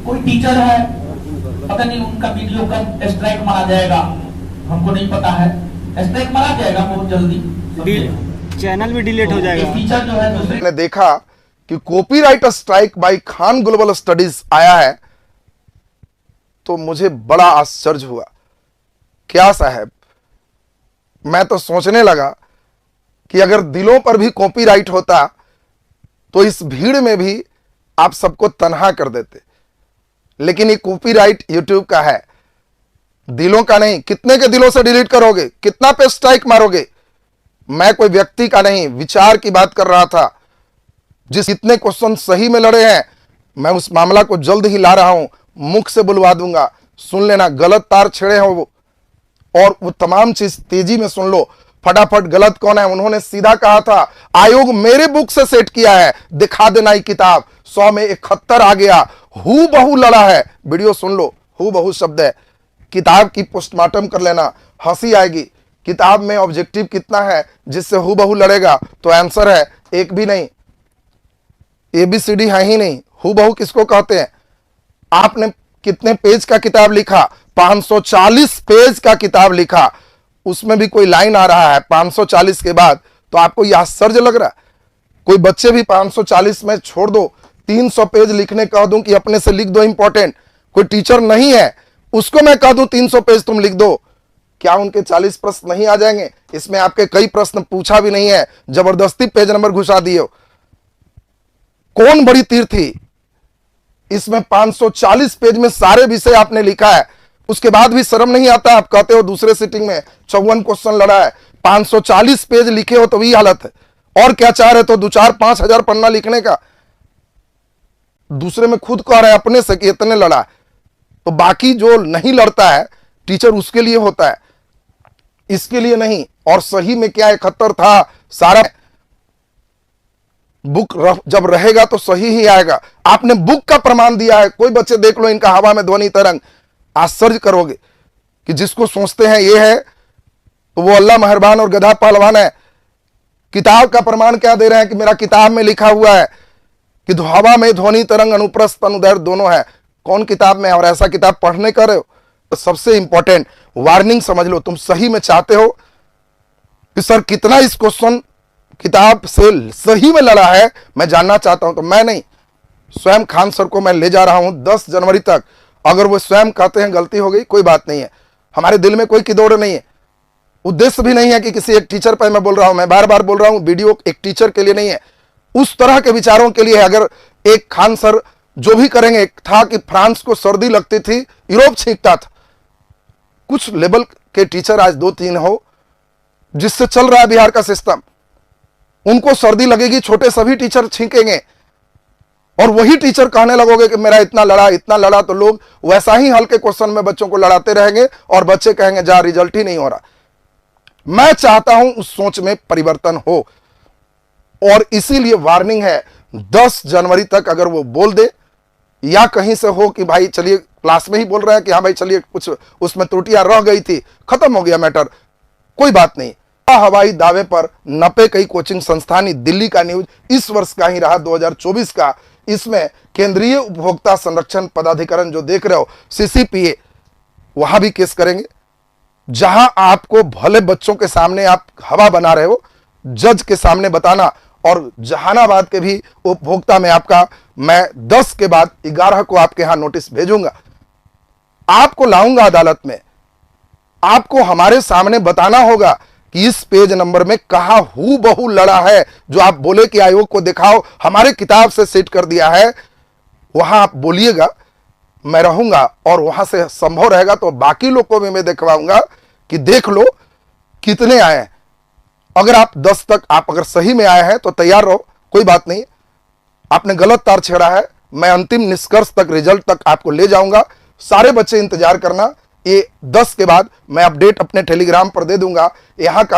कोई टीचर है, पता नहीं उनका वीडियो कब स्ट्राइक मारा जाएगा, हमको नहीं पता है। स्ट्राइक मारा जाएगा बहुत जल्दी, चैनल भी डिलीट हो जाएगा। टीचर जो है दूसरे मैंने देखा कि copyright strike by Khan global studies आया है तो मुझे बड़ा आश्चर्य हुआ। क्या साहब, मैं तो सोचने लगा कि अगर दिलों पर भी कॉपीराइट होता तो इस भीड़ में भी आप सबको तन्हा कर देते, लेकिन ये कॉपीराइट यूट्यूब का है, दिलों का नहीं। कितने के दिलों से डिलीट करोगे, कितना पे स्ट्राइक मारोगे? मैं कोई व्यक्ति का नहीं, विचार की बात कर रहा था। जिस कितने क्वेश्चन सही में लड़े हैं, मैं उस मामला को जल्द ही ला रहा हूं, मुख से बुलवा दूंगा, सुन लेना। गलत तार छेड़े हो वो, और वो तमाम चीज तेजी में सुन लो। फटाफट गलत कौन है? उन्होंने सीधा कहा था आयोग मेरे बुक से सेट किया है, दिखा देना ये किताब। 100 में 71 आ गया, हू बहू लड़ा है। वीडियो सुन लो, हू बहू शब्द है। किताब की पोस्टमार्टम कर लेना, हंसी आएगी। किताब में ऑब्जेक्टिव कितना है जिससे हू बहू लड़ेगा? तो आंसर है एक भी नहीं, ABCD है ही नहीं। हू बहू किसको कहते हैं? आपने कितने पेज का किताब लिखा? 540 पेज का किताब लिखा, उसमें भी कोई लाइन आ रहा है 540 के बाद, तो आपको यह आश्चर्य लग रहा है? कोई बच्चे भी 540 में छोड़ दो, 300 पेज लिखने कह दूं कि अपने से लिख दो इंपॉर्टेंट। कोई टीचर नहीं है, उसको मैं कह दूं 300 पेज तुम लिख दो, क्या उनके 40 प्रश्न नहीं आ जाएंगे? इसमें आपके कई प्रश्न पूछा भी नहीं है, जबरदस्ती पेज नंबर घुसा दिए। कौन बड़ी तीर थी? इसमें 540 पेज में सारे विषय आपने लिखा है, उसके बाद भी शर्म नहीं आता? आप कहते हो दूसरे सीटिंग में 54 क्वेश्चन लड़ा है, 540 पेज लिखे हो तो ये हालत है। और क्या चाह रहे? तो 2-4-5 हजार पन्ना लिखने का। दूसरे में खुद कह रहे हैं अपने से कि इतने लड़ा है, तो बाकी जो नहीं लड़ता है टीचर उसके लिए होता है, इसके लिए नहीं। और सही में क्या 71 था सारा। बुक जब रहेगा तो सही ही आएगा। आपने बुक का प्रमाण दिया है। कोई बच्चे देख लो, इनका हवा में ध्वनि तरंग, आश्चर्य करोगे कि जिसको सोचते हैं ये है तो वो अल्लाह मेहरबान और गधा पहलवान है। किताब का प्रमाण क्या दे रहे हैं कि मेरा किताब में लिखा हुआ है कि हवा में ध्वनि तरंग अनुप्रस्थ अनुदैर्घ्य दोनों है। कौन किताब में? और ऐसा किताब पढ़ने कर रहे हो? तो सबसे इंपॉर्टेंट वार्निंग समझ लो, तुम सही में चाहते हो कि सर कितना इस क्वेश्चन किताब से सही में लड़ा है, मैं जानना चाहता हूं, तो मैं नहीं, स्वयं खान सर को मैं ले जा रहा हूं 10 जनवरी तक। अगर वो स्वयं कहते हैं गलती हो गई, कोई बात नहीं है, हमारे दिल में कोई किदौड़ नहीं है। उद्देश्य भी नहीं है कि किसी एक टीचर पर मैं बोल रहा हूं, मैं बार बार बोल रहा हूं, वीडियो एक टीचर के लिए नहीं है, उस तरह के विचारों के लिए है। अगर एक खान सर जो भी करेंगे, था कि फ्रांस को सर्दी लगती थी, यूरोप छींकता था। कुछ लेवल के टीचर आज 2-3 हो जिससे चल रहा है बिहार का सिस्टम, उनको सर्दी लगेगी, छोटे सभी टीचर छींकेंगे, और वही टीचर कहने लगोगे कि मेरा इतना लड़ा, तो लोग वैसा ही हल्के क्वेश्चन में बच्चों को लड़ाते रहेंगे और बच्चे कहेंगे जा रिजल्ट ही नहीं हो रहा। मैं चाहता हूं उस सोच में परिवर्तन हो, और इसीलिए वार्निंग है 10 जनवरी तक अगर वो बोल दे, या कहीं से हो कि भाई चलिए क्लास में ही बोल रहे हैं कि हाँ भाई चलिए कुछ उसमें त्रुटियां रह गई थी, खत्म हो गया मैटर, कोई बात नहीं। हवाई दावे पर नपे कई कोचिंग संस्थान, दिल्ली का न्यूज इस वर्ष का ही रहा 2024 का। इसमें केंद्रीय उपभोक्ता संरक्षण पदाधिकरण जो देख रहे हो, CCPA, वहां भी केस करेंगे। जहां आपको भले बच्चों के सामने आप हवा बना रहे हो, जज के सामने बताना। और जहानाबाद के भी उपभोक्ता में आपका मैं 10 के बाद 11 को आपके यहां नोटिस भेजूंगा, आपको लाऊंगा अदालत में। आपको हमारे सामने बताना होगा कि इस पेज नंबर में कहा हू बहू लड़ा है, जो आप बोले कि आयोग को दिखाओ हमारे किताब से सेट कर दिया है, वहां आप बोलिएगा, मैं रहूंगा। और वहां से संभव रहेगा तो बाकी लोग को भी मैं दिखवाऊंगा कि देख लो कितने आए हैं। अगर आप 10 तक आप अगर सही में आए हैं तो तैयार रहो, कोई बात नहीं। आपने गलत तार छेड़ा है, मैं अंतिम निष्कर्ष तक, रिजल्ट तक आपको ले जाऊंगा। सारे बच्चे इंतजार करना, ये 10 के बाद मैं अपडेट अपने टेलीग्राम पर दे दूंगा। यहां का